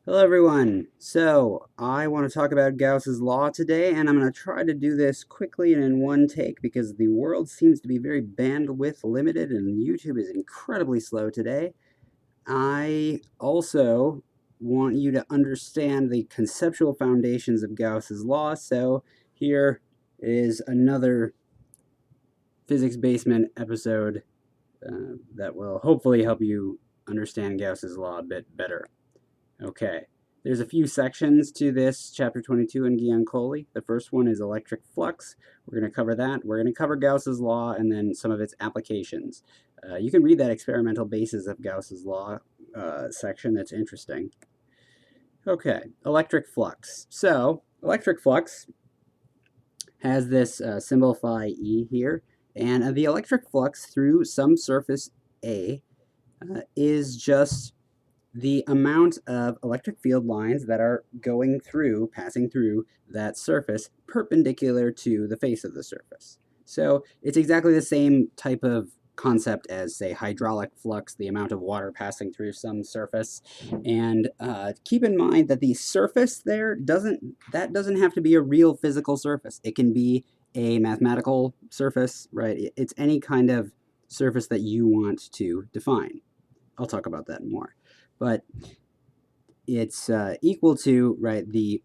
Hello everyone. So I want to talk about Gauss's law today, and I'm going to try to do this quickly and in one take because the world seems to be very bandwidth limited and YouTube is incredibly slow today. I also want you to understand the conceptual foundations of Gauss's law, so here is another physics basement episode that will hopefully help you understand Gauss's law a bit better. Okay, there's a few sections to this, chapter 22 in Giancoli. The first one is electric flux. We're going to cover that. We're going to cover Gauss's law and then some of its applications. You can read that experimental basis of Gauss's law section. That's interesting. Okay, electric flux. So, electric flux has this symbol phi e here, and the electric flux through some surface A is just the amount of electric field lines that are passing through that surface perpendicular to the face of the surface. So it's exactly the same type of concept as, say, hydraulic flux, the amount of water passing through some surface. And keep in mind that the surface there doesn't have to be a real physical surface. It can be a mathematical surface, right? It's any kind of surface that you want to define. I'll talk about that more. But it's equal to, right, the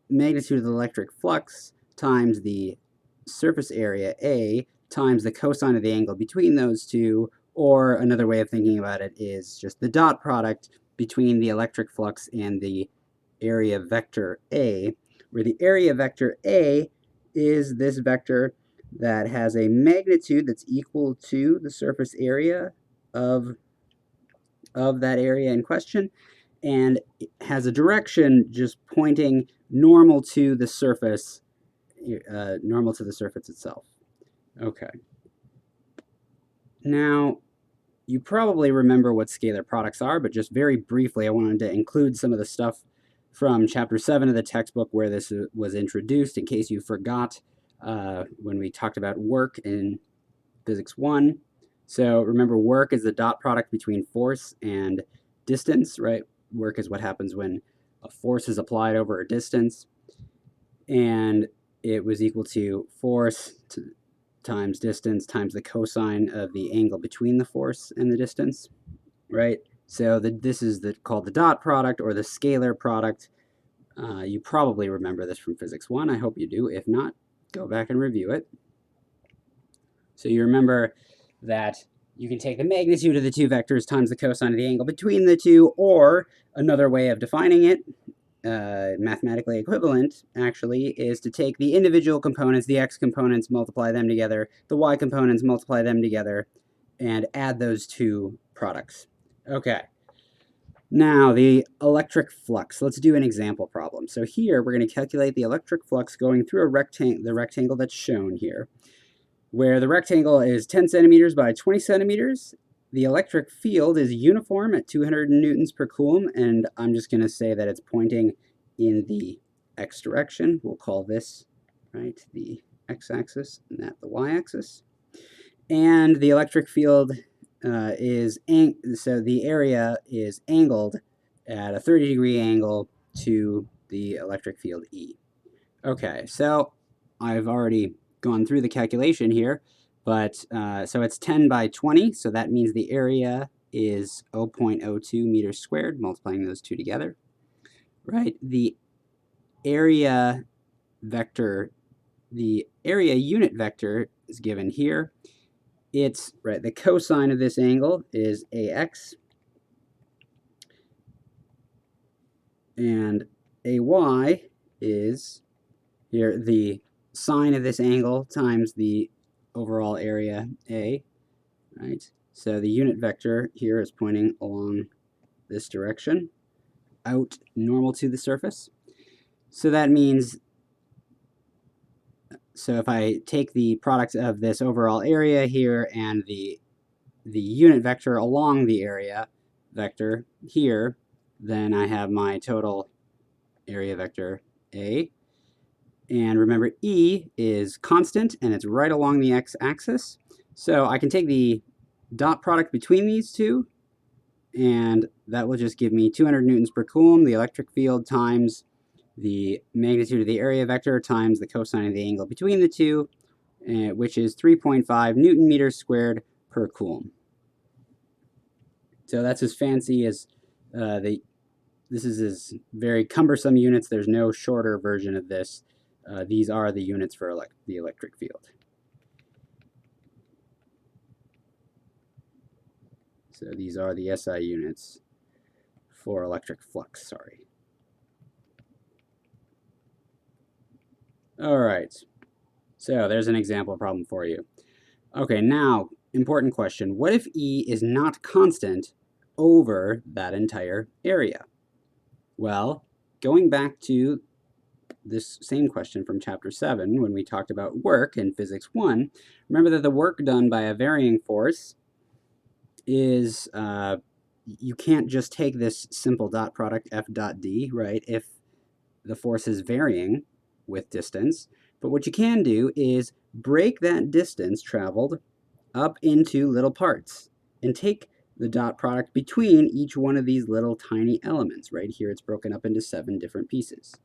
magnitude of the electric flux times the surface area A times the cosine of the angle between those two, or another way of thinking about it is just the dot product between the electric flux and the area vector A, where the area vector A is this vector that has a magnitude that's equal to the surface area of that area in question, and it has a direction just pointing normal to the surface, itself. Okay. Now, you probably remember what scalar products are, but just very briefly, I wanted to include some of the stuff from chapter 7 of the textbook where this was introduced, in case you forgot when we talked about work in physics 1. So remember, work is the dot product between force and distance, right? Work is what happens when a force is applied over a distance, and it was equal to force times distance times the cosine of the angle between the force and the distance, right? So this is called the dot product or the scalar product. You probably remember this from physics 1. I hope you do. If not, go back and review it. So you remember that you can take the magnitude of the two vectors times the cosine of the angle between the two, or another way of defining it, mathematically equivalent, actually, is to take the individual components, the x components, multiply them together, the y components, multiply them together, and add those two products. Okay. Now, the electric flux. Let's do an example problem. So here, we're going to calculate the electric flux going through the rectangle that's shown here, where the rectangle is 10 centimeters by 20 centimeters. The electric field is uniform at 200 newtons per coulomb, and I'm just going to say that it's pointing in the x direction. We'll call this, right, the x-axis, and that the y-axis. And the electric field so the area is angled at a 30-degree angle to the electric field E. Okay, so I've already gone through the calculation here, but so it's 10 by 20, so that means the area is 0.02 meters squared, multiplying those two together, right? The area vector, the area unit vector is given here. It's, right, the cosine of this angle is AX, and AY is here the sine of this angle times the overall area A, right? So the unit vector here is pointing along this direction, out normal to the surface. So that means, so if I take the product of this overall area here and the unit vector along the area vector here, then I have my total area vector A. And remember, E is constant, and it's right along the x-axis. So I can take the dot product between these two, and that will just give me 200 newtons per coulomb, the electric field, times the magnitude of the area vector times the cosine of the angle between the two, which is 3.5 Newton meters squared per coulomb. So that's as fancy as this is as very cumbersome units. There's no shorter version of this. These are the units for the electric field. So these are the SI units for electric flux, sorry. All right, so there's an example problem for you. Okay, now, important question. What if E is not constant over that entire area? Well, going back to this same question from chapter 7 when we talked about work in physics 1, remember that the work done by a varying force is, you can't just take this simple dot product F dot D, right, if the force is varying with distance. But what you can do is break that distance traveled up into little parts and take the dot product between each one of these little tiny elements. Right here it's broken up into 7 different pieces.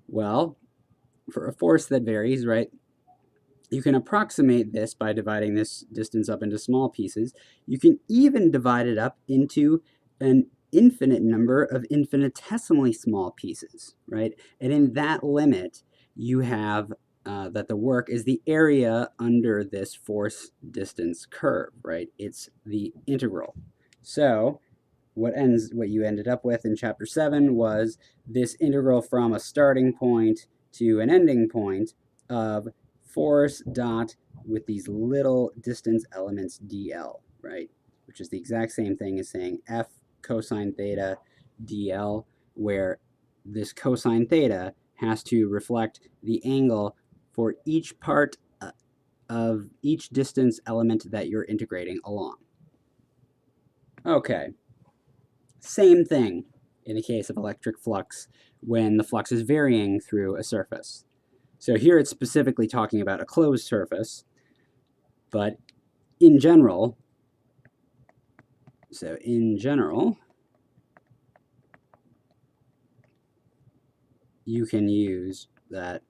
Well, for a force that varies, right, you can approximate this by dividing this distance up into small pieces. You can even divide it up into an infinite number of infinitesimally small pieces, right? And in that limit, you have that the work is the area under this force distance curve, right? It's the integral. So what you ended up with in chapter 7 was this integral from a starting point to an ending point of force dot with these little distance elements dl, right? Which is the exact same thing as saying f cosine theta dl, where this cosine theta has to reflect the angle for each part of each distance element that you're integrating along. Okay, same thing in the case of electric flux when the flux is varying through a surface. So here it's specifically talking about a closed surface, but in general, you can use that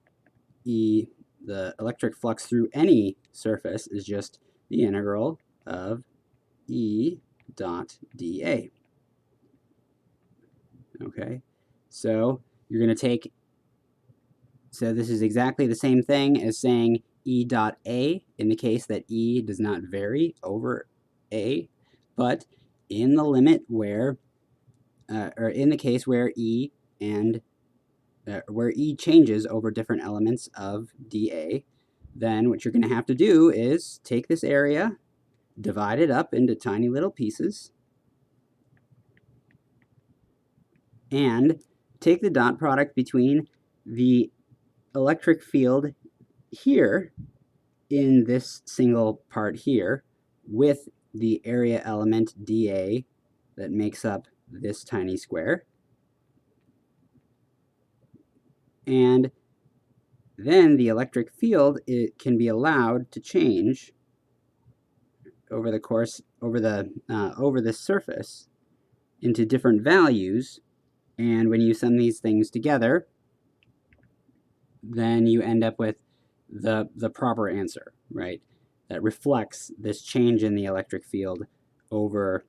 E, the electric flux through any surface is just the integral of E dot dA. Okay, so you're going to take, so this is exactly the same thing as saying E dot A in the case that E does not vary over A, but in the limit where, or in the case where E changes over different elements of dA, then what you're going to have to do is take this area, divide it up into tiny little pieces, and take the dot product between the electric field here in this single part here with the area element dA that makes up this tiny square. And then the electric field, it can be allowed to change over the course, over the surface into different values. And when you sum these things together, then you end up with the proper answer, right? That reflects this change in the electric field over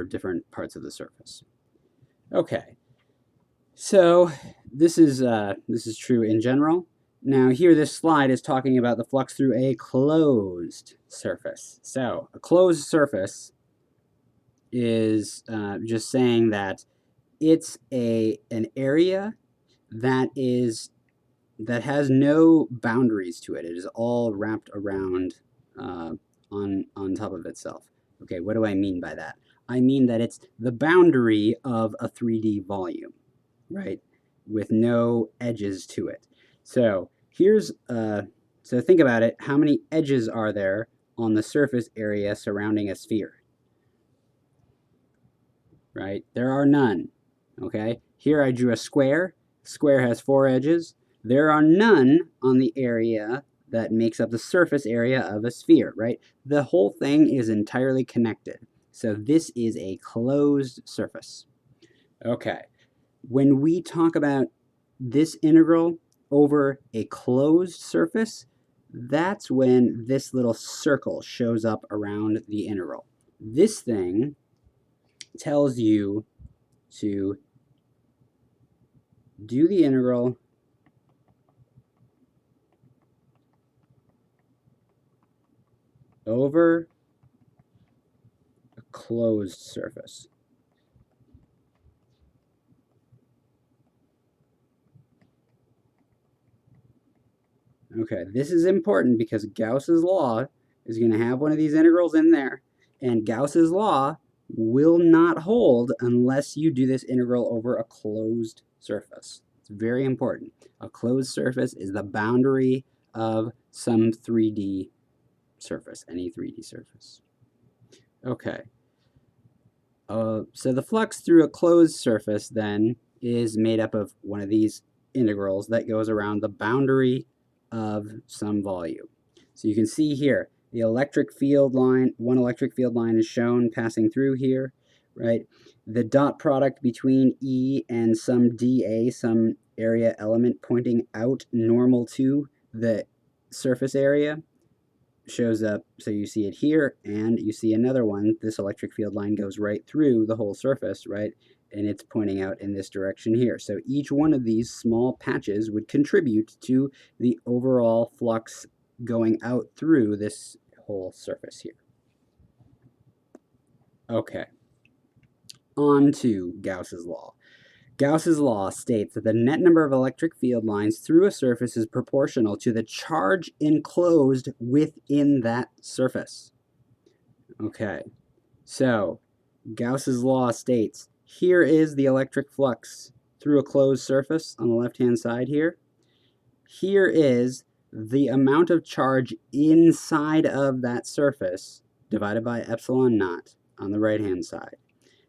different parts of the surface. Okay, so this is true in general. Now here this slide is talking about the flux through a closed surface. So a closed surface is just saying that it's an area that has no boundaries to it. It is all wrapped around on top of itself. Okay, what do I mean by that? I mean that it's the boundary of a 3D volume, right? With no edges to it. So here's, so think about it. How many edges are there on the surface area surrounding a sphere? Right? There are none. Okay? Here I drew a square. Square has 4 edges. There are none on the area that makes up the surface area of a sphere, right? The whole thing is entirely connected. So this is a closed surface. Okay, when we talk about this integral over a closed surface, that's when this little circle shows up around the integral. This thing tells you to do the integral over a closed surface. Okay, this is important because Gauss's law is going to have one of these integrals in there, and Gauss's law will not hold unless you do this integral over a closed surface. It's very important. A closed surface is the boundary of some 3D surface, any 3D surface. Okay. So the flux through a closed surface then is made up of one of these integrals that goes around the boundary of some volume. So you can see here the electric field line, one electric field line is shown passing through here, right? The dot product between E and some dA, some area element pointing out normal to the surface area, shows up. So you see it here, and you see another one. This electric field line goes right through the whole surface, right? And it's pointing out in this direction here. So each one of these small patches would contribute to the overall flux going out through this whole surface here. Okay, on to Gauss's law. Gauss's law states that the net number of electric field lines through a surface is proportional to the charge enclosed within that surface. Okay, so Gauss's law states here is the electric flux through a closed surface on the left-hand side here. Here is the amount of charge inside of that surface divided by epsilon naught on the right-hand side.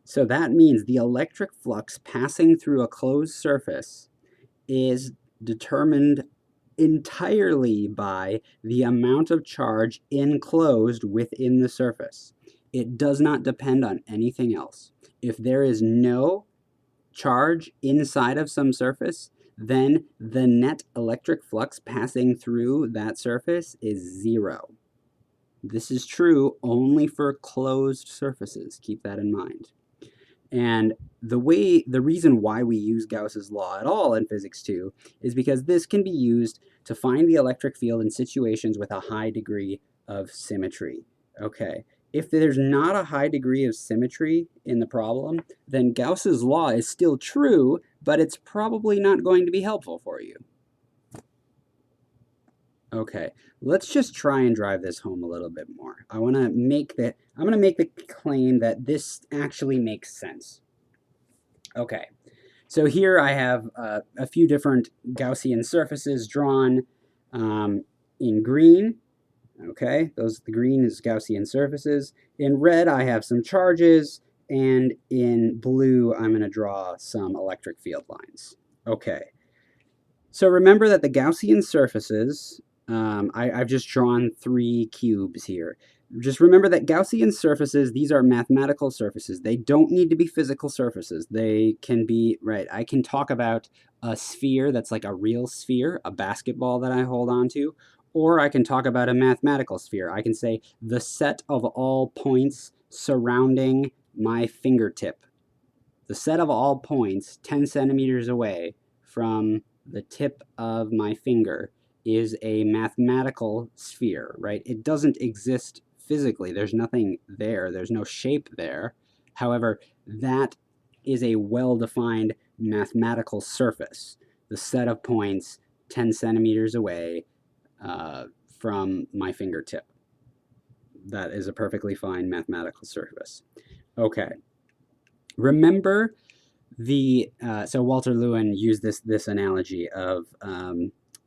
So that means the electric flux passing through a closed surface is determined entirely by the amount of charge enclosed within the surface. It does not depend on anything else. If there is no charge inside of some surface, then the net electric flux passing through that surface is zero. This is true only for closed surfaces. Keep that in mind. And the reason why we use Gauss's law at all in physics 2 is because this can be used to find the electric field in situations with a high degree of symmetry. Okay, if there's not a high degree of symmetry in the problem, then Gauss's law is still true, but it's probably not going to be helpful for you. Okay, let's just try and drive this home a little bit more. I'm going to make the claim that this actually makes sense. Okay, so here I have a few different Gaussian surfaces drawn in green. Okay, the green is Gaussian surfaces. In red, I have some charges, and in blue, I'm going to draw some electric field lines. Okay, so remember that the Gaussian surfaces, I've just drawn 3 cubes here. Just remember that Gaussian surfaces, these are mathematical surfaces. They don't need to be physical surfaces. They can be, right, I can talk about a sphere that's like a real sphere, a basketball that I hold on to, or I can talk about a mathematical sphere. I can say the set of all points surrounding my fingertip. The set of all points 10 centimeters away from the tip of my finger is a mathematical sphere, right? It doesn't exist physically. There's nothing there. There's no shape there. However, that is a well-defined mathematical surface. The set of points 10 centimeters away from my fingertip. That is a perfectly fine mathematical surface. Okay. Remember so Walter Lewin used this analogy of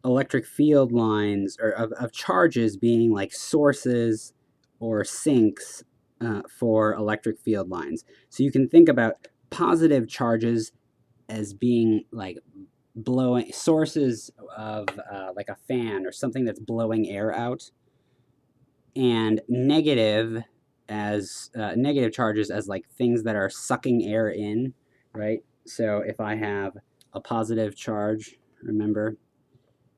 electric field lines, or of charges being like sources or sinks for electric field lines. So you can think about positive charges as being like blowing sources of like a fan or something that's blowing air out, and negative negative charges as like things that are sucking air in, right? So if I have a positive charge, remember,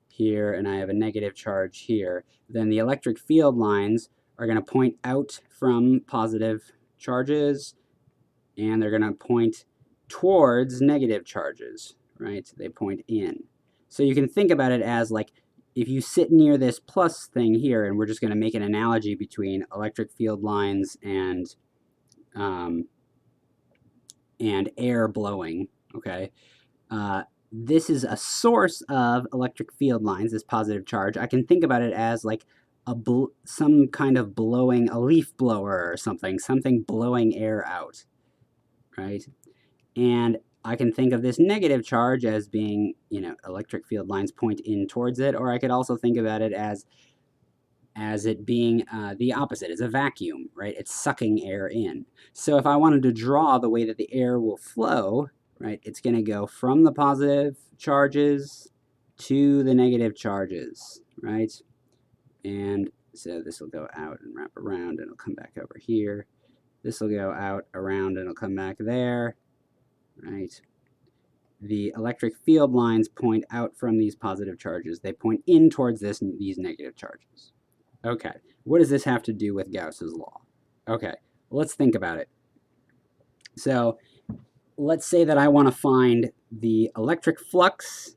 here, and I have a negative charge here, then the electric field lines are going to point out from positive charges, and they're going to point towards negative charges, right? They point in. So you can think about it as like, if you sit near this plus thing here, and we're just going to make an analogy between electric field lines and air blowing, okay? This is a source of electric field lines, this positive charge. I can think about it as like some kind of blowing, a leaf blower or something blowing air out, right? And I can think of this negative charge as being, electric field lines point in towards it, or I could also think about it as it being the opposite. It's a vacuum, right? It's sucking air in. So if I wanted to draw the way that the air will flow, right, it's going to go from the positive charges to the negative charges, right? And so this will go out and wrap around, and it'll come back over here. This will go out, around, and it'll come back there, right? The electric field lines point out from these positive charges. They point in towards these negative charges. Okay, what does this have to do with Gauss's law? Okay, let's think about it. So let's say that I want to find the electric flux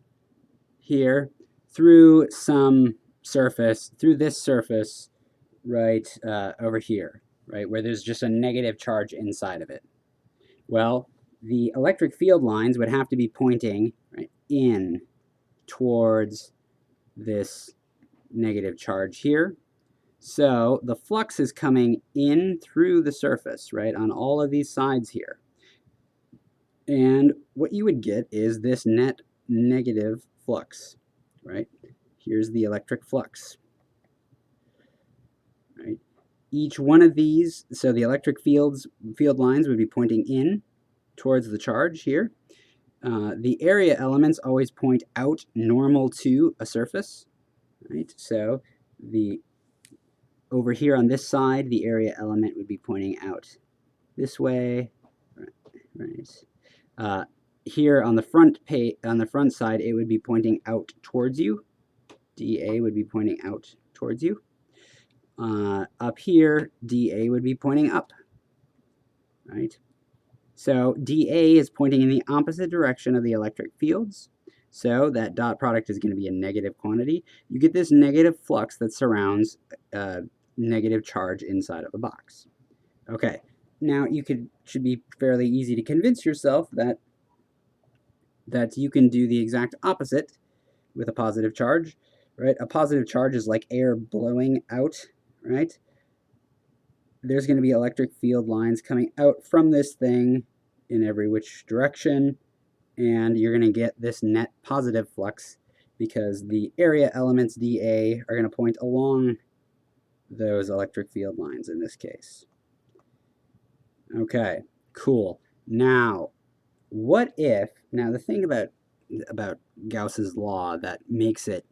here through some surface, through this surface right over here, right, where there's just a negative charge inside of it. Well, the electric field lines would have to be pointing right in towards this negative charge here. So the flux is coming in through the surface, right, on all of these sides here. And what you would get is this net negative flux, right? Here's the electric flux, right? Each one of these, so the electric field lines would be pointing in towards the charge here. The area elements always point out normal to a surface, right? So over here on this side, the area element would be pointing out this way, right? Here on the front side, it would be pointing out towards you. dA would be pointing out towards you. Up here, dA would be pointing up, right? So dA is pointing in the opposite direction of the electric fields. So that dot product is going to be a negative quantity. You get this negative flux that surrounds negative charge inside of a box. Okay, now should be fairly easy to convince yourself that you can do the exact opposite with a positive charge, right? A positive charge is like air blowing out, right? There's going to be electric field lines coming out from this thing in every which direction, and you're going to get this net positive flux because the area elements dA are going to point along those electric field lines in this case. Okay, cool. Now, what if, now the thing about Gauss's law that makes it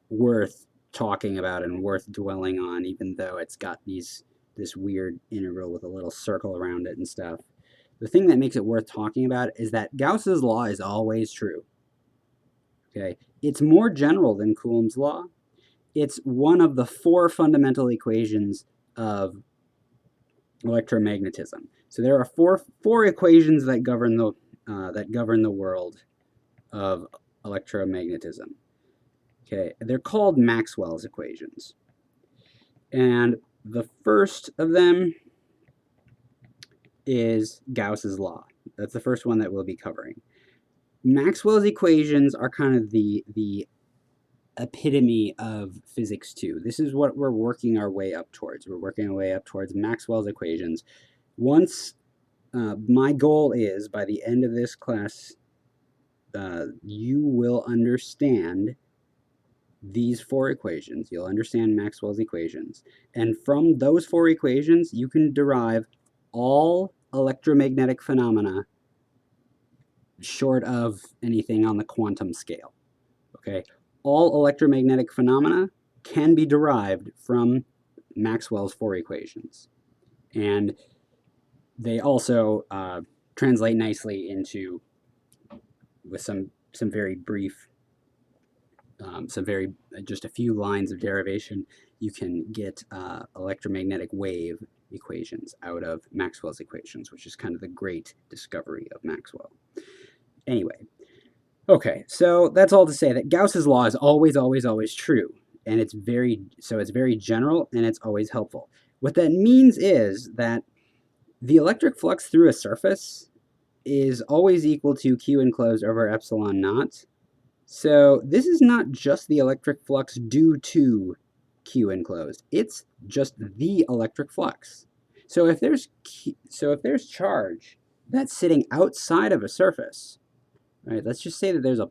worth talking about and worth dwelling on, even though it's got this weird integral with a little circle around it and stuff, the thing that makes it worth talking about is that Gauss's law is always true. Okay, it's more general than Coulomb's law. It's one of the 4 fundamental equations of electromagnetism. So there are four equations that govern the world of electromagnetism. Okay, they're called Maxwell's equations. And the first of them is Gauss's law. That's the first one that we'll be covering. Maxwell's equations are kind of the epitome of physics 2. This is what we're working our way up towards. We're working our way up towards Maxwell's equations. Once, my goal is, by the end of this class, you will understand these 4 equations. You'll understand Maxwell's equations. And from those 4 equations, you can derive all electromagnetic phenomena short of anything on the quantum scale. Okay? All electromagnetic phenomena can be derived from Maxwell's 4 equations. And they also translate nicely into, with some very brief, just a few lines of derivation, you can get electromagnetic wave equations out of Maxwell's equations, which is kind of the great discovery of Maxwell. Anyway, okay, so that's all to say that Gauss's law is always, always, always true, and it's very general and it's always helpful. What that means is that the electric flux through a surface is always equal to Q enclosed over epsilon naught. So this is not just the electric flux due to Q enclosed. It's just the electric flux. So if there's charge that's sitting outside of a surface, right? Let's just say that there's a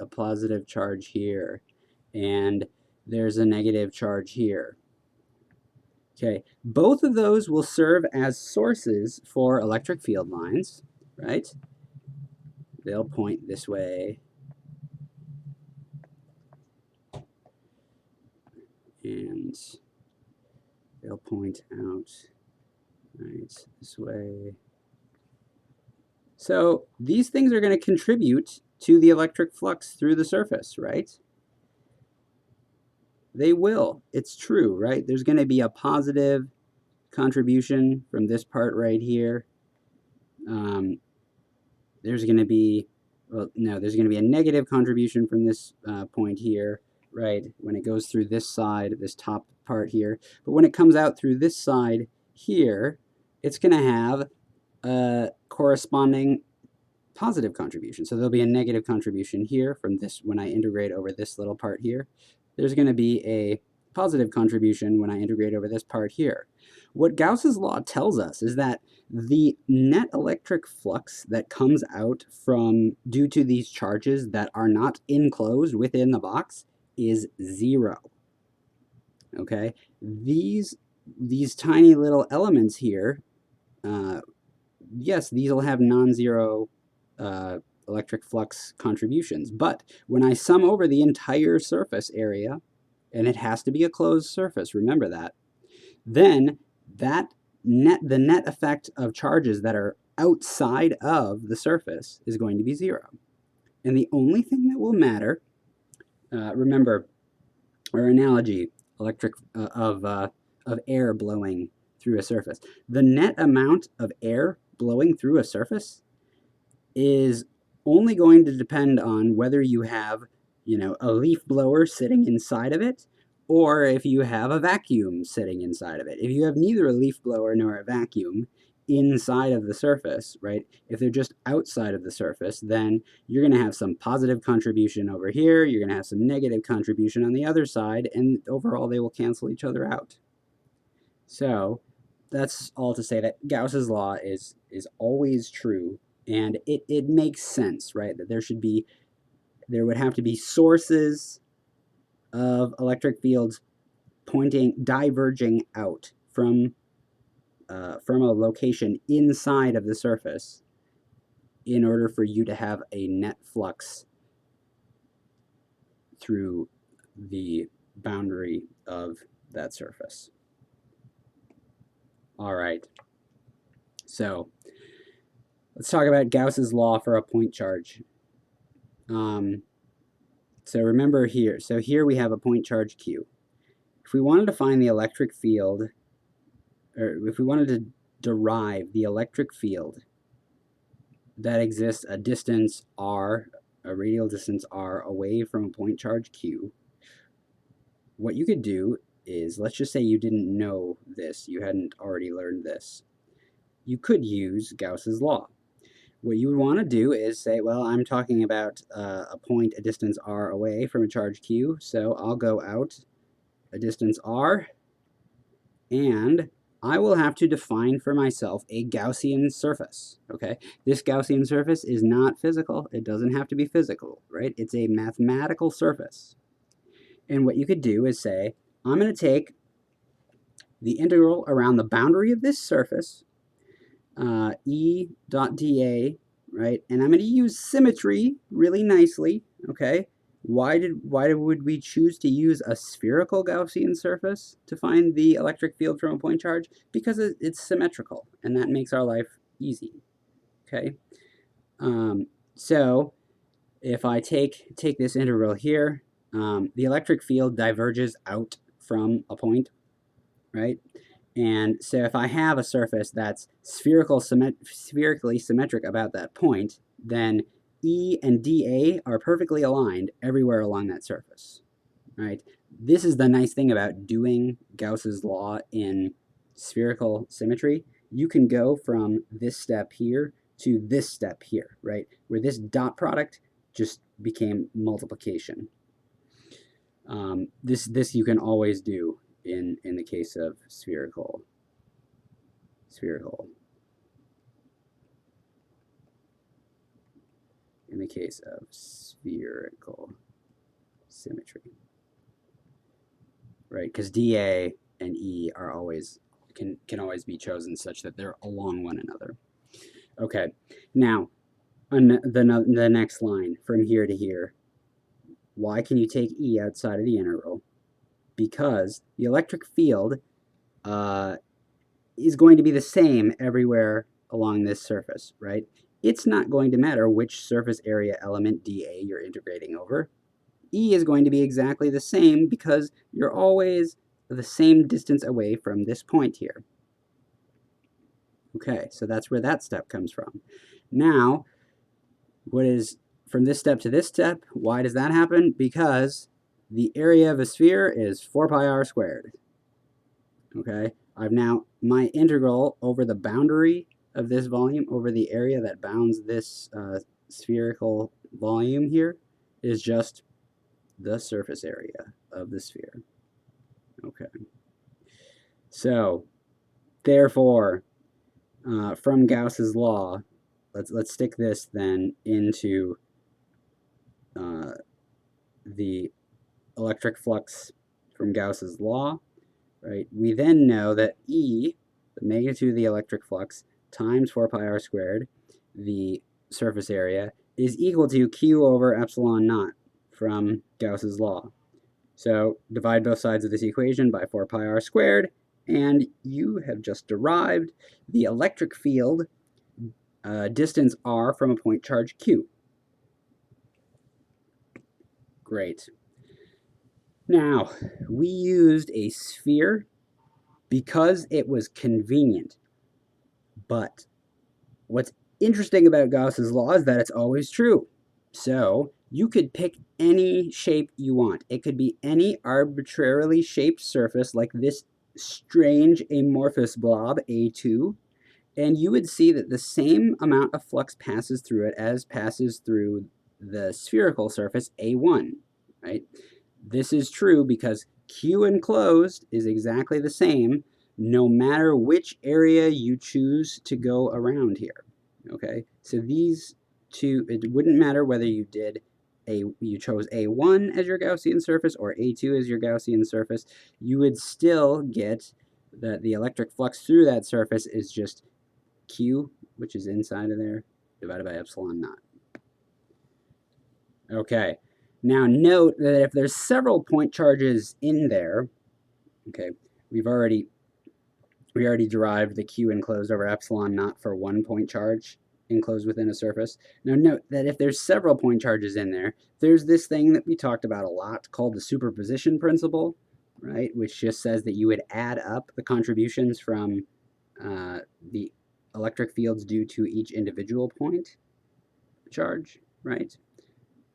positive charge here, and there's a negative charge here. Okay, both of those will serve as sources for electric field lines, right? They'll point this way, and they'll point out, right, this way. So these things are going to contribute to the electric flux through the surface, right? They will. It's true, right? There's going to be a positive contribution from this part right here. There's going to be, well, no, there's going to be a negative contribution from this point here, right? When it goes through this side, this top part here. But when it comes out through this side here, it's going to have a corresponding positive contribution. So there'll be a negative contribution here from this when I integrate over this little part here. There's going to be a positive contribution when I integrate over this part here. What Gauss's law tells us is that the net electric flux that comes out from due to these charges that are not enclosed within the box is 0. Okay, these tiny little elements here, yes, these will have non-zero electric flux contributions, but when I sum over the entire surface area, and it has to be a closed surface, remember that, then the net effect of charges that are outside of the surface is going to be 0. And the only thing that will matter, remember our analogy of air blowing through a surface. The net amount of air blowing through a surface is only going to depend on whether you have, a leaf blower sitting inside of it, or if you have a vacuum sitting inside of it. If you have neither a leaf blower nor a vacuum inside of the surface, right, if they're just outside of the surface, then you're going to have some positive contribution over here, you're going to have some negative contribution on the other side, and overall they will cancel each other out. So that's all to say that Gauss's law is always true, and it makes sense, right, that there would have to be sources of electric fields diverging out from a location inside of the surface in order for you to have a net flux through the boundary of that surface. All right, so let's talk about Gauss's law for a point charge. So remember here, here we have a point charge Q. If we wanted to find the electric field, or if we wanted to derive the electric field that exists a distance r, a radial distance r away from a point charge Q, what you could do is, let's just say you didn't know this, you hadn't already learned this. You could use Gauss's law. What you would want to do is say, well, I'm talking about a point a distance r away from a charge Q, so I'll go out a distance r, and I will have to define for myself a Gaussian surface, okay? This Gaussian surface is not physical. It doesn't have to be physical, right? It's a mathematical surface. And what you could do is say, I'm going to take the integral around the boundary of this surface, E dot dA, right? And I'm going to use symmetry really nicely, okay? Why would we choose to use a spherical Gaussian surface to find the electric field from a point charge? Because it's symmetrical, and that makes our life easy. Okay, so if I take this integral here, the electric field diverges out from a point, right? And so if I have a surface that's spherically symmetric about that point, then E and dA are perfectly aligned everywhere along that surface, right? This is the nice thing about doing Gauss's law in spherical symmetry. You can go from this step here to this step here, right? Where this dot product just became multiplication. This you can always do in the case of spherical. In the case of spherical symmetry, right? Because dA and E are always can always be chosen such that they're along one another. Okay, now on the next line from here to here, why can you take E outside of the integral? Because the electric field is going to be the same everywhere along this surface, right? It's not going to matter which surface area element dA you're integrating over. E is going to be exactly the same because you're always the same distance away from this point here. Okay, so that's where that step comes from. Now, what is from this step to this step? Why does that happen? Because the area of a sphere is 4 pi r squared. Okay, I've now, my integral over the boundary of this volume, over the area that bounds this spherical volume here, is just the surface area of the sphere. Okay, so therefore, from Gauss's law, let's stick this then into the electric flux from Gauss's law, right? We then know that E, the magnitude of the electric flux, times 4 pi r squared, the surface area, is equal to Q over epsilon naught from Gauss's law. So divide both sides of this equation by 4 pi r squared, and you have just derived the electric field distance r from a point charge Q. Great. Now, we used a sphere because it was convenient. But what's interesting about Gauss's law is that it's always true. So you could pick any shape you want. It could be any arbitrarily shaped surface like this strange amorphous blob, A2, and you would see that the same amount of flux passes through it as passes through the spherical surface, A1, right? This is true because Q enclosed is exactly the same no matter which area you choose to go around here, okay? So these two, it wouldn't matter whether you chose A1 as your Gaussian surface or A2 as your Gaussian surface, you would still get that the electric flux through that surface is just Q, which is inside of there, divided by epsilon naught. Okay, now note that if there's several point charges in there, okay, we already derived the Q enclosed over epsilon naught for one point charge enclosed within a surface. Now note that if there's several point charges in there, there's this thing that we talked about a lot called the Superposition Principle, right, which just says that you would add up the contributions from the electric fields due to each individual point charge, right?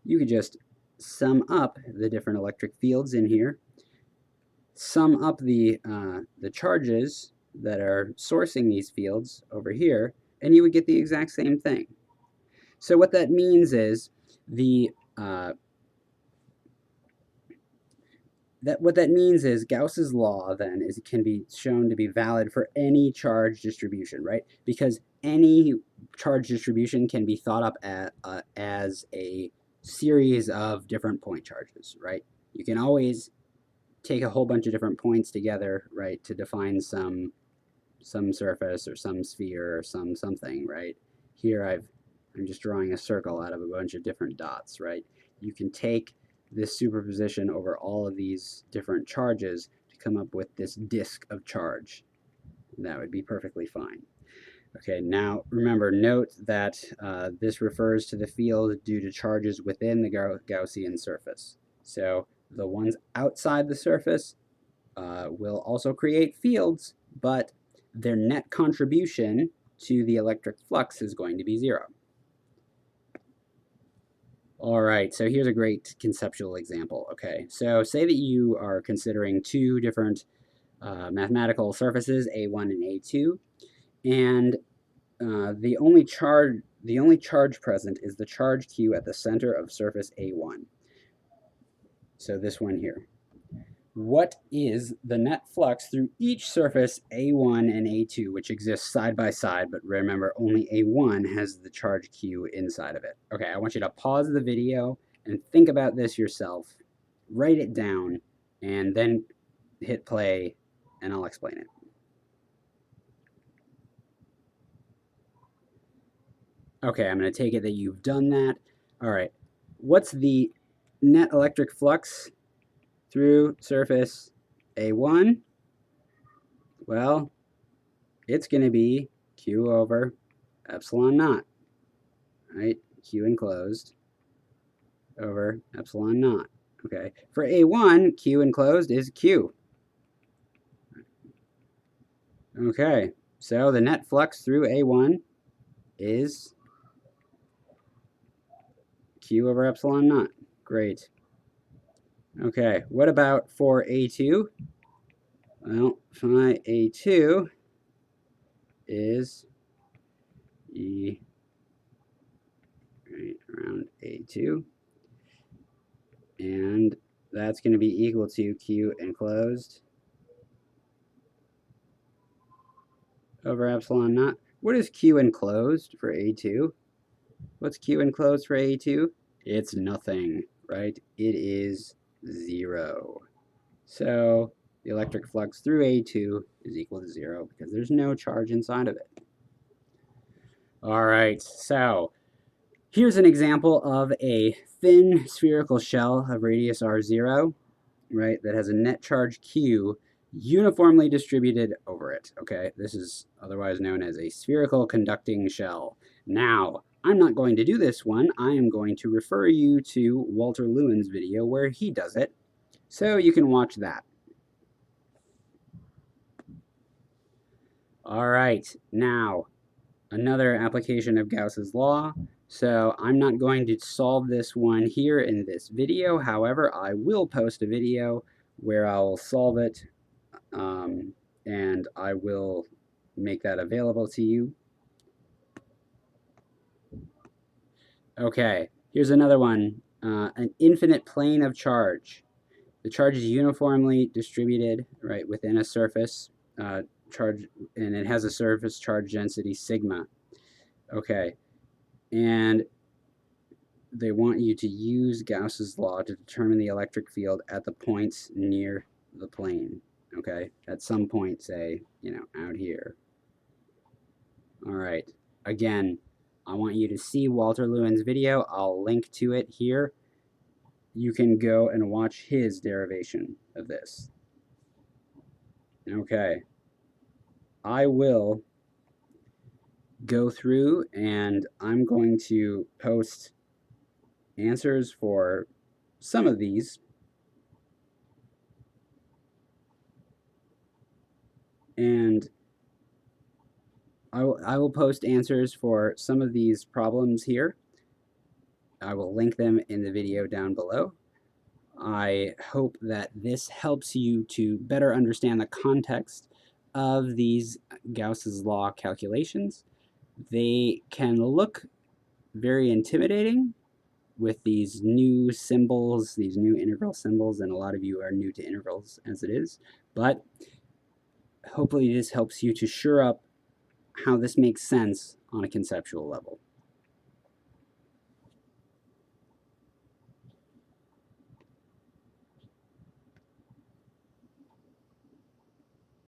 You could just sum up the different electric fields in here, sum up the charges that are sourcing these fields over here, and you would get the exact same thing. So what that means is Gauss's law then can be shown to be valid for any charge distribution, right? Because any charge distribution can be thought up as a series of different point charges, right? You can always take a whole bunch of different points together, right, to define some surface or some sphere or something, right? Here I'm just drawing a circle out of a bunch of different dots, right? You can take this superposition over all of these different charges to come up with this disk of charge. That would be perfectly fine. Okay, now remember, note that this refers to the field due to charges within the Gaussian surface. So the ones outside the surface will also create fields, but their net contribution to the electric flux is going to be 0. All right, so here's a great conceptual example. Okay, so say that you are considering two different mathematical surfaces, A1 and A2, and the only charge present is the charge Q at the center of surface A1. So this one here. What is the net flux through each surface A1 and A2, which exists side by side, but remember only A1 has the charge Q inside of it. Okay, I want you to pause the video and think about this yourself, write it down, and then hit play, and I'll explain it. Okay, I'm going to take it that you've done that. All right, what's the net electric flux through surface A1? Well, it's going to be Q over epsilon naught, right? Q enclosed over epsilon naught. Okay, for A1, Q enclosed is Q. Okay, so the net flux through A1 is Q over epsilon naught. Great. Okay, what about for A2? Well, phi A2 is E right around A2, and that's going to be equal to Q enclosed over epsilon naught. What is Q enclosed for A2? What's Q enclosed for A2? It's nothing, right? It is 0. So the electric flux through A2 is equal to 0 because there's no charge inside of it. All right, so here's an example of a thin spherical shell of radius r0, right, that has a net charge Q uniformly distributed over it. Okay, this is otherwise known as a spherical conducting shell. Now, I'm not going to do this one. I am going to refer you to Walter Lewin's video where he does it, so you can watch that. All right, now another application of Gauss's law. So I'm not going to solve this one here in this video. However, I will post a video where I'll solve it, and I will make that available to you. Okay, here's another one. An infinite plane of charge. The charge is uniformly distributed, right, within a surface charge, and it has a surface charge density sigma. Okay, and they want you to use Gauss's law to determine the electric field at the points near the plane. Okay, at some point, say, out here. All right, again, I want you to see Walter Lewin's video. I'll link to it here. You can go and watch his derivation of this. Okay, I will go through and I'm going to post answers for some of these. And I will post answers for some of these problems here. I will link them in the video down below. I hope that this helps you to better understand the context of these Gauss's law calculations. They can look very intimidating with these new symbols, these new integral symbols, and a lot of you are new to integrals as it is, but hopefully this helps you to shore up how this makes sense on a conceptual level.